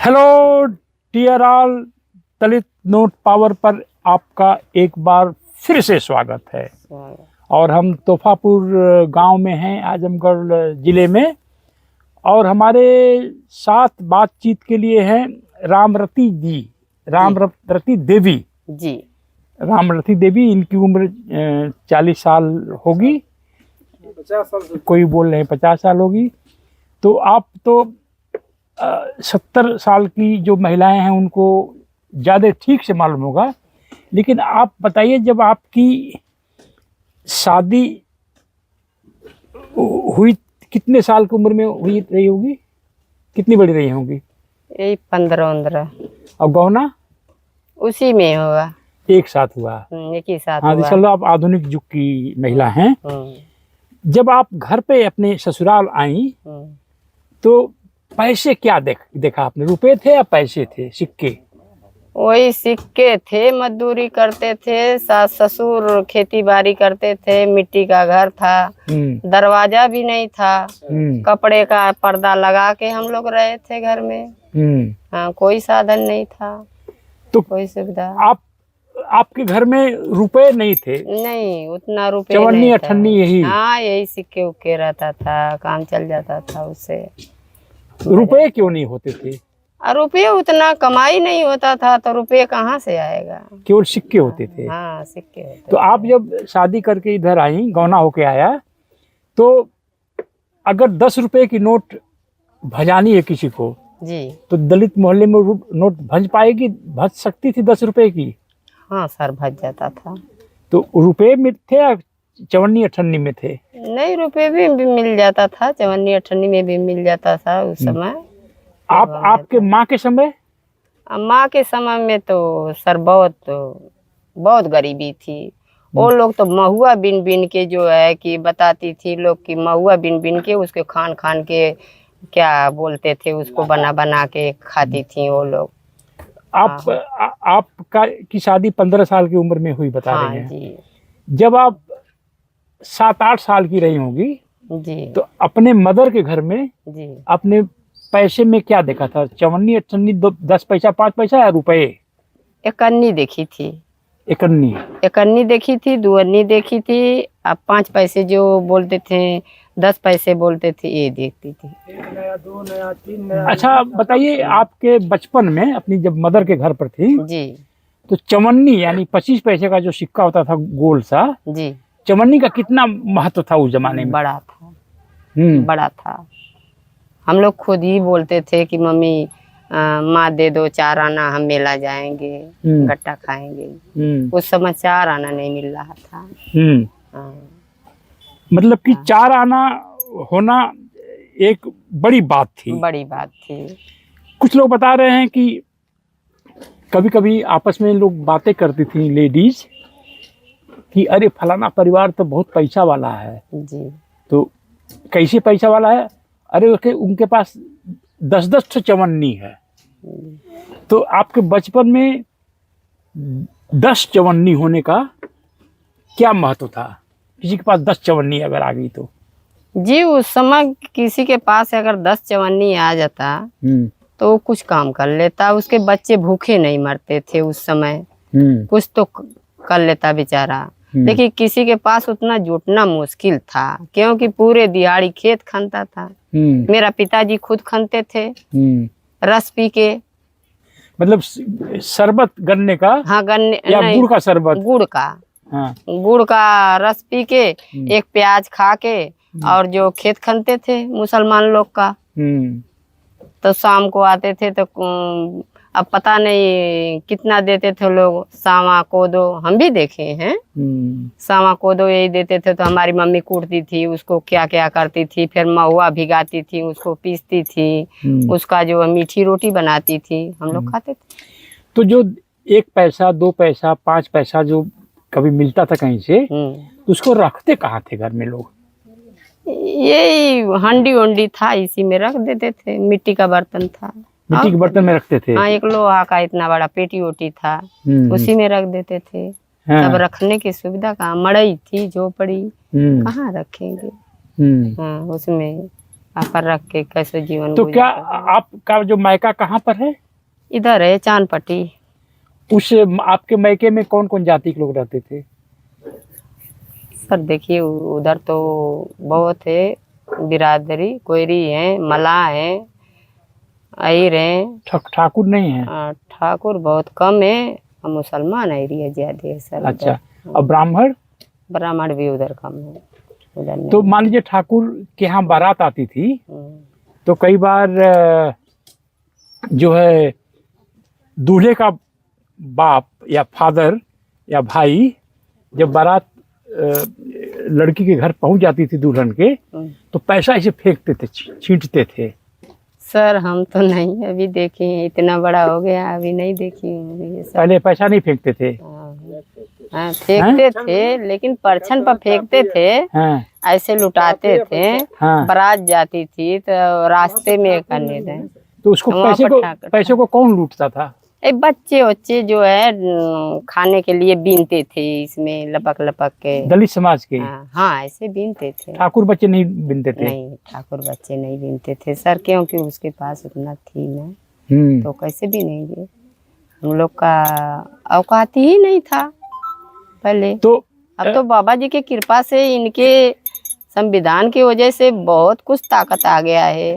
Hello dear all, दलित note power पर आपका एक बार फिर से स्वागत है। और हम तोहफापुर गांव में हैं, आजमगढ़ ज़िले में। और हमारे साथ बातचीत के लिए हैं रामरती जी, रामरती देवी जी। रामरती देवी, इनकी उम्र 40 साल होगी, 50 साल, कोई बोल रहे हैं 50 साल होगी। तो आप तो 70 साल की जो महिलाएं हैं उनको ज़्यादा ठीक से मालूम होगा, लेकिन आप बताइए, जब आपकी शादी हुई कितने साल की उम्र में हुई रही होगी, कितनी बड़ी रही होगी? यही 15-15। और गौना उसी में होगा, एक साथ हुआ? एक ही साथ हाँ, हुआ। चलो, आप आधुनिक युग की महिला हैं। जब आप घर पे अपने ससुराल आई तो पैसे क्या देखा आपने? रुपए थे या पैसे थे, सिक्के? वही सिक्के थे, मजदूरी करते थे, सास ससुर खेती बाड़ी करते थे, मिट्टी का घर था, दरवाजा भी नहीं था, कपड़े का पर्दा लगा के हम लोग रहे थे घर में। हाँ, कोई साधन नहीं था, तो कोई सुविधा। आपके घर में रुपए नहीं थे? नहीं, उतना रुपए चवन्नी अठन्नी यही? हाँ, यही सिक्के उक्के रहता था, काम चल जाता था उससे। रुपए क्यों नहीं होते थे? रुपये उतना कमाई नहीं होता था, तो रुपये कहाँ से आएगा? केवल सिक्के होते थे? हाँ, सिक्के होते। तो आप जब शादी करके इधर आई, गौना होके आया, तो अगर 10 रुपए की नोट भजानी है किसी को जी, तो दलित मोहल्ले में नोट भज पाएगी? भज सकती थी 10 रुपए की? हाँ सर, भज जाता था। तो रुपए में थे या चवन्नी अठन्नी में थे? नहीं, रुपए भी मिल जाता था, चवन्नी अठन्नी में भी मिल जाता था उस समय। आपके माँ के समय? माँ के समय में तो सर बहुत गरीबी थी। वो लोग तो महुआ बिन बिन के, जो है कि बताती थी लोग कि महुआ बिन बिन के उसके खान खान के, क्या बोलते थे, उसको बना बना के खाती थी वो लोग। आपका की शादी 15 साल की उम्र में हुई, बता रही हैं? जी। जब आप 7-8 साल की रही होंगी जी, तो अपने मदर के घर में जी, अपने पैसे में क्या देखा था? चवन्नी अठन्नी, 10 पैसा, 5 पैसा या रुपए? एक अन्नी देखी थी। एक अन्नी? एक अन्नी देखी थी, 2 अन्नी देखी थी। अब 5 पैसे जो बोलते थे, 10 पैसे बोलते थे, ये देखती थी। 1 नया, 2 नया, 3 नया। अच्छा बताइए, आपके बचपन में अपनी जब मदर के घर पर थी जी, तो चवन्नी यानी 25 पैसे का जो सिक्का होता था गोल सा, जी, चवन्नी का कितना महत्व था उस जमाने में? बड़ा था। बड़ा था। हम लोग खुद ही बोलते थे कि मम्मी माँ दे दो 4 आना, हम मेला जाएंगे, गट्टा खाएंगे। उस समय 4 आना नहीं मिल रहा था। मतलब कि 4 आना होना एक बड़ी बात थी। बड़ी बात थी। कुछ लोग बता रहे हैं कि कभी कभी आपस में लोग बातें करती थी लेडीज कि अरे फलाना परिवार तो बहुत पैसा वाला है जी। तो कैसे पैसा वाला है? अरे उनके पास 10-10 ठो चवन्नी है। तो आपके बचपन में 10 चवन्नी होने का क्या महत्व था? किसी के पास 10 चवन्नी अगर आ गई तो? जी, उस समय किसी के पास अगर 10 चवन्नी आ जाता तो वो कुछ काम कर लेता, उसके बच्चे भूखे नहीं मरते थे उस समय। कुछ तो कर लेता बेचारा। देखिए, किसी के पास उतना जुटना मुश्किल था, क्योंकि पूरे दिहाड़ी खेत खनता था। मेरा पिताजी खुद खनते थे, रस पी के। मतलब शरबत गन्ने का? हाँ, गन्ने या गुड़ का शरबत? गुड़ का। हाँ, गुड़ का रस पी के, एक प्याज खा के, और जो खेत खनते थे मुसलमान लोग का, तो शाम को आते थे तो अब पता नहीं कितना देते थे लोग। सावा कोदो हम भी देखे हैं, सावा कोदो यही देते थे। तो हमारी मम्मी कूटती थी उसको, क्या क्या करती थी, फिर महुआ भिगाती थी, उसको पीसती थी, उसका जो मीठी रोटी बनाती थी, हम लोग खाते थे। तो जो 1 पैसा, 2 पैसा, 5 पैसा जो कभी मिलता था कहीं से, तो उसको रखते कहाँ थे घर में लोग? यही हंडी उंडी था, इसी में रख देते थे। मिट्टी का बर्तन था, मिट्टी के बर्तन में रखते थे। हाँ, एक लोहा का इतना बड़ा पेटी ओटी था, उसी में रख देते थे। तब रखने की सुविधा कहाँ, मड़ई थी, झोपड़ी, कहाँ रखेंगे। हाँ, उसमें वहाँ पर रख के कैसे जीवन तो क्या गुजर रहे। आपका जो मायका कहाँ पर है? इधर है चांदपट्टी। उस आपके मायके में कौन कौन जाति के लोग रहते थे? सर देखिए उधर तो बहुत है बिरादरी, कोयरी है, मलाह है, अहिर है, ठाकुर नहीं है? ठाकुर बहुत कम है, हम मुसलमान एरिया ज्यादा है सर। अच्छा, और ब्राह्मण? ब्राह्मण भी उधर कम है, उधर नहीं। तो मान लीजिए ठाकुर के यहाँ बारात आती थी हम्म, तो कई बार जो है दूल्हे का बाप या फादर या भाई जब बारात लड़की के घर पहुंच जाती थी दुल्हन के, तो पैसा ऐसे फेंकते थे, छींटते थे। सर हम तो नहीं अभी देखे हैं, इतना बड़ा हो गया अभी नहीं देखी हूँ ये सब। पहले पैसा नहीं फेंकते थे? हाँ, फेंकते थे लेकिन परछन पर फेंकते थे। हाँ, ऐसे लुटाते थे। हाँ। बारात जाती थी तो रास्ते में करने थे। तो उसको वहाँ पर पैसे को कौन लूटता था? बच्चे जो है खाने के लिए बीनते थे, इसमें लपक लपक के। दलित समाज के? हाँ ऐसे बीनते थे। ठाकुर बच्चे नहीं बीनते थे? नहीं, ठाकुर बच्चे नहीं बीनते थे सर, क्योंकि उसके पास उतना थी ना, तो कैसे बीनेंगे। हम लोग का औकात ही नहीं था पहले। तो अब तो बाबा जी की कृपा से, इनके संविधान की वजह से बहुत कुछ ताकत आ गया है।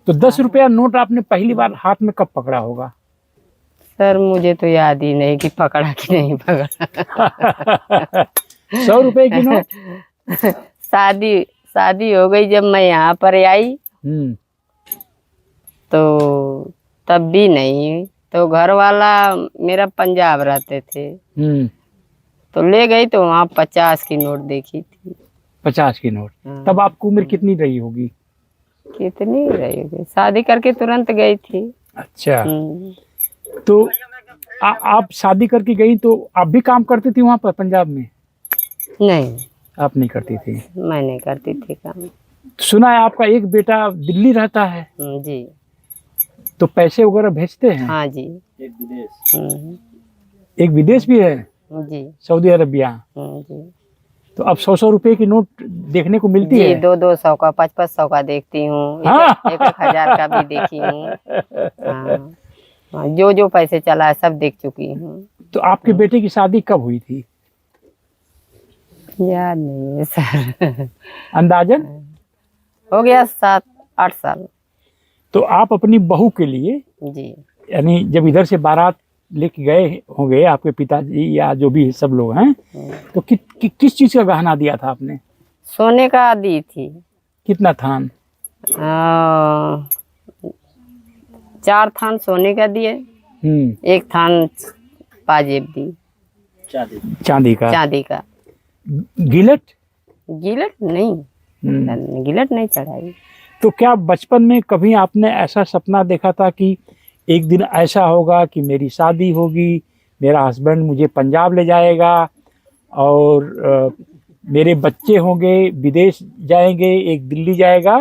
तो 10 रुपया नोट आपने पहली बार हाथ में कब पकड़ा होगा? सर मुझे तो याद ही नहीं कि पकड़ा कि नहीं पकड़ा। 100 रुपए की नोट? शादी हो गई जब मैं यहाँ पर आई, तो तब भी नहीं। तो घर वाला मेरा पंजाब रहते थे, तो ले गई तो वहाँ 50 की नोट देखी थी। 50 की नोट? तब आपको उम्र कितनी रही होगी? कितनी रही होगी, शादी करके तुरंत गई थी। अच्छा, तो आप शादी करके गई तो आप भी काम करती थी वहाँ पर पंजाब में? नहीं, आप नहीं करती थी? मैं नहीं करती थी काम। सुना है आपका एक बेटा दिल्ली रहता है? जी। तो पैसे वगैरह भेजते हैं? हाँ जी। एक विदेश भी है? जी। Saudi Arabia? जी। तो अब 100 रुपए की नोट देखने को मिलती है? 200 का, 500 का देखती हूँ। हाँ। 1000 का भी देखी हूँ। जो पैसे चला है सब देख चुकी हूँ। तो आपके बेटे की शादी कब हुई थी? याद नहीं है सर। अंदाजन? हो गया 7-8 साल। तो आप अपनी बहू के लिए, जी, यानी जब इधर से बारात लेके गए होंगे आपके पिताजी या जो भी सब लोग हैं, तो किस चीज का गहना दिया था आपने? सोने का दी थी। कितना थान? 4 थान सोने का दिए, 1 थान पाजेब दी चांदी का। गिलट नहीं, गिलट नहीं चढ़ाई। तो क्या बचपन में कभी आपने ऐसा सपना देखा था कि एक दिन ऐसा होगा कि मेरी शादी होगी, मेरा हस्बैंड मुझे पंजाब ले जाएगा और मेरे बच्चे होंगे, विदेश जाएंगे, एक दिल्ली जाएगा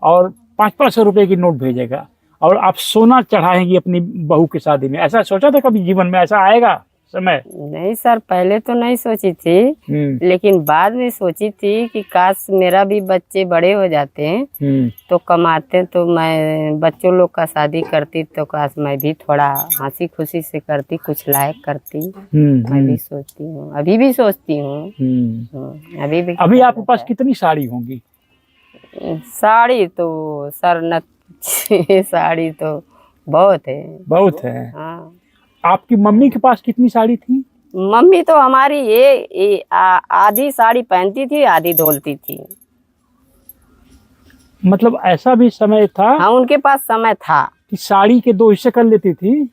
और 500 रुपए की नोट भेजेगा और आप सोना चढ़ाएंगी अपनी बहू की शादी में? ऐसा सोचा था कभी जीवन में ऐसा आएगा समय? नहीं सर, पहले तो नहीं सोची थी, लेकिन बाद में सोची थी कि काश मेरा भी बच्चे बड़े हो जाते हैं तो कमाते, तो मैं बच्चों लोग का शादी करती, तो काश मैं भी थोड़ा हंसी खुशी से करती, कुछ लायक करती। मैं भी सोचती हूँ, अभी भी सोचती हूँ। अभी आपके पास कितनी साड़ी होंगी? साड़ी तो सर न साड़ी तो बहुत है। हाँ। आपकी मम्मी के पास कितनी साड़ी थी? मम्मी तो हमारी ये आधी साड़ी पहनती थी, आधी धोलती थी। मतलब ऐसा भी समय था? हाँ, उनके पास समय था कि साड़ी के 2 हिस्से कर लेती थी।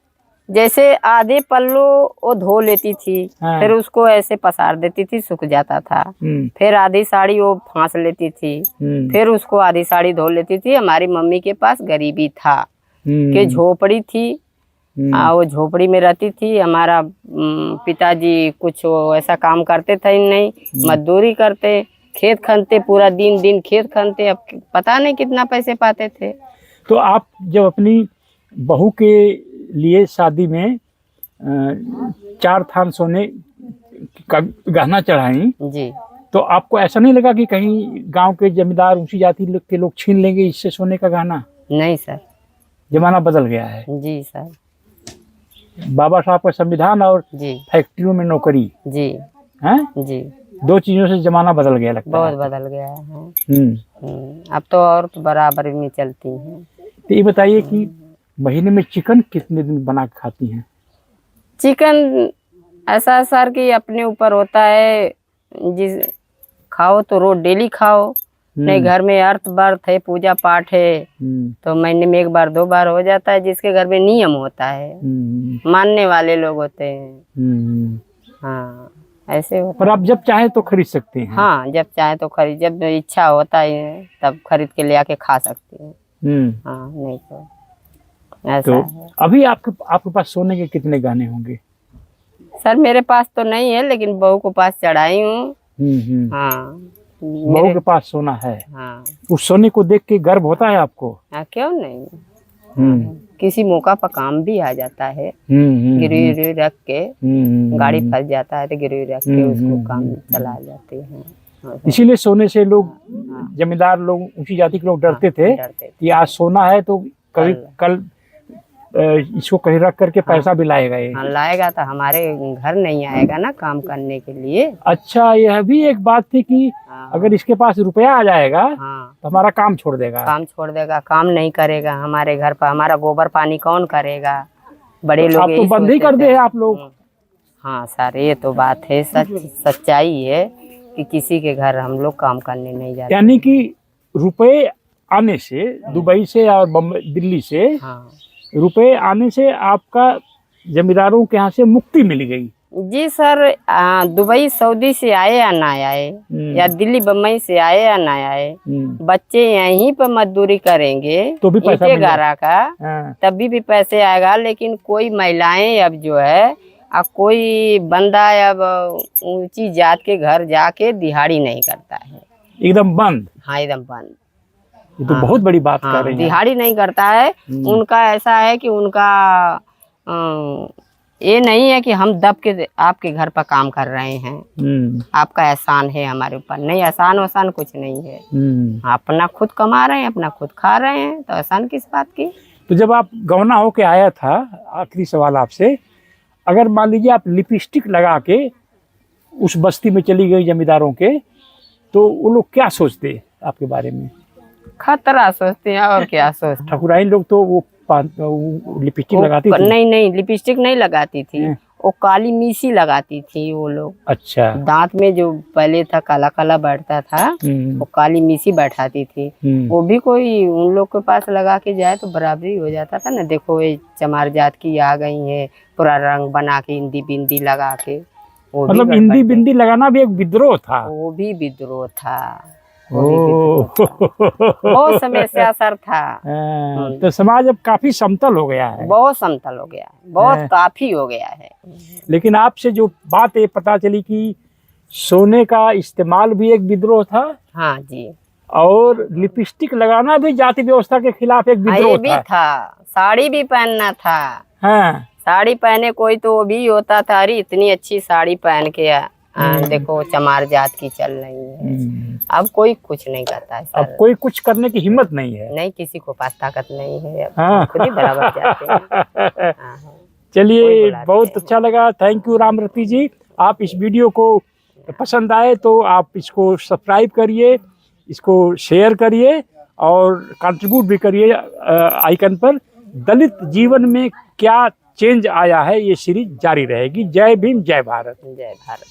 जैसे आधे पल्लू वो धो लेती थी, हाँ। फिर उसको ऐसे पसार देती थी, सूख जाता था। फिर आधी साड़ी वो फांस लेती थी, फिर उसको आधी साड़ी धो लेती थी। हमारी मम्मी के पास गरीबी था कि झोपड़ी थी, वो झोपड़ी में रहती थी। हमारा पिताजी कुछ ऐसा काम करते थे नहीं, मजदूरी करते, खेत खनते, पूरा दिन खेत खनते। अब पता नहीं कितना पैसे पाते थे। तो आप जब अपनी बहू के लिए शादी में 4 थान सोने का गहना चढ़ाई जी, तो आपको ऐसा नहीं लगा कि कहीं गांव के जमींदार ऊंची जाति के लोग छीन लेंगे इससे सोने का गहना? नहीं सर। जमाना बदल गया है। जी सर। बाबा साहब का संविधान और जी फैक्ट्रियों में नौकरी जी है, जी, दो चीजों से जमाना बदल गया लगता बहुत है। बदल गया है। हम्म। अब तो और बराबर में चलती हैं। तो ये बताइए कि महीने में चिकन कितने दिन बना के खाती हैं? चिकन ऐसा सर कि अपने ऊपर होता है, जिस खाओ तो रोज डेली खाओ, नहीं घर में अर्थ बर्थ है, पूजा पाठ है, तो महीने में 1 बार 2 बार हो जाता है, जिसके घर में नियम होता है, मानने वाले लोग होते हैं। हाँ ऐसे होता पर आप जब चाहे तो खरीद सकते हैं? हाँ जब चाहे तो खरीद, जब इच्छा होता है तब खरीद के ले आके खा सकते हैं। हाँ नहीं तो ऐसा तो है। अभी आपके पास सोने के कितने गहने होंगे? सर मेरे पास तो नहीं है, लेकिन बहू को पास चढ़ाई हूँ। हाँ बहू के पास सोना है? हाँ। उस सोने को देख के गर्व होता है आपको? हाँ क्यों नहीं। किसी मौका पर काम भी आ जाता है। गिरवी रख के गाड़ी फंस जाता है तो गिरवी रख के उसको काम चला जाते हैं। इसीलिए सोने से लोग, जमींदार लोग, ऊंची जाति के लोग डरते थे कि आज सोना है तो कभी कल इसको कहीं रख करके पैसा भी लाएगा ये। हाँ लाएगा तो हमारे घर नहीं आएगा ना काम करने के लिए। अच्छा, यह भी एक बात थी कि अगर इसके पास रुपया आ जाएगा तो हमारा काम छोड़ देगा। काम छोड़ देगा, काम नहीं करेगा हमारे घर पर, हमारा गोबर पानी कौन करेगा? बड़े लोग तो बंद ही कर दे आप लोग। हाँ सर ये तो बात है, सच्चाई है कि किसी के घर हम लोग काम करने नहीं जाते। यानी कि रुपए आने से, दुबई से और बम्बई दिल्ली से रुपए आने से आपका जमींदारों के यहाँ से मुक्ति मिल गई। जी सर, दुबई सऊदी से आए या ना आए, या दिल्ली बम्बई से आए या ना आए, बच्चे यहीं पर मजदूरी करेंगे तो भी पैसा गारा का, तभी भी पैसे आएगा। लेकिन कोई महिलाएं अब जो है, अब कोई बंदा अब ऊंची जात के घर जाके दिहाड़ी नहीं करता है, एकदम बंद। हाँ एकदम बंद। ये तो बहुत बड़ी बात कर रहे हैं। दिहाड़ी नहीं करता है। उनका ऐसा है कि उनका ये नहीं है कि हम दब के आपके घर पर काम कर रहे हैं, आपका एहसान है हमारे ऊपर। नहीं, एहसान वसान कुछ नहीं है। अपना खुद कमा रहे हैं, अपना खुद खा रहे हैं, तो एहसान किस बात की। तो जब आप गौना होके आया था, आखिरी सवाल आपसे, अगर मान लीजिए आप लिपस्टिक लगा के उस बस्ती में चली गई जमींदारों के, तो वो लोग क्या सोचते आपके बारे में? खतरा सोचते हैं और क्या सोचते। ठाकुराइन लोग तो वो लिपस्टिक लगाती थी? नहीं लिपस्टिक नहीं लगाती थी, वो काली मीसी लगाती थी वो लोग। अच्छा। दांत में जो पहले था काला काला बैठता था, वो काली मीसी बैठाती थी। वो भी कोई उन लोग के पास लगा के जाए तो बराबरी हो जाता था ना। देखो ये चमार जात की आ गई है, पूरा रंग बना के इंदी बिंदी लगा के। मतलब इंदी बिंदी लगाना भी एक विद्रोह था? वो भी विद्रोह था। बहुत समस्या सर था। तो समाज अब काफी समतल हो गया है। बहुत समतल हो गया है, बहुत काफी हो गया है। लेकिन आपसे जो बात ये पता चली कि सोने का इस्तेमाल भी एक विद्रोह था। हाँ जी। और लिपस्टिक लगाना भी जाति व्यवस्था के खिलाफ एक विद्रोह था। साड़ी भी पहनना था। हाँ। साड़ी पहने कोई तो वो भी होता था, अरे इतनी अच्छी साड़ी पहन के देखो चमार जात की चल रही है। अब कोई कुछ नहीं करता है सर। अब कोई कुछ करने की हिम्मत नहीं है। नहीं, किसी को पास ताकत नहीं है। खुद ही बराबर जाते हैं। चलिए, बहुत अच्छा लगा। थैंक यू रामरती जी। आप इस वीडियो को पसंद आए तो आप इसको सब्सक्राइब करिए, इसको शेयर करिए और कंट्रीब्यूट भी करिए आइकन पर। दलित जीवन में क्या चेंज आया है, ये सीरीज जारी रहेगी। जय भीम, जय भारत। जय भारत।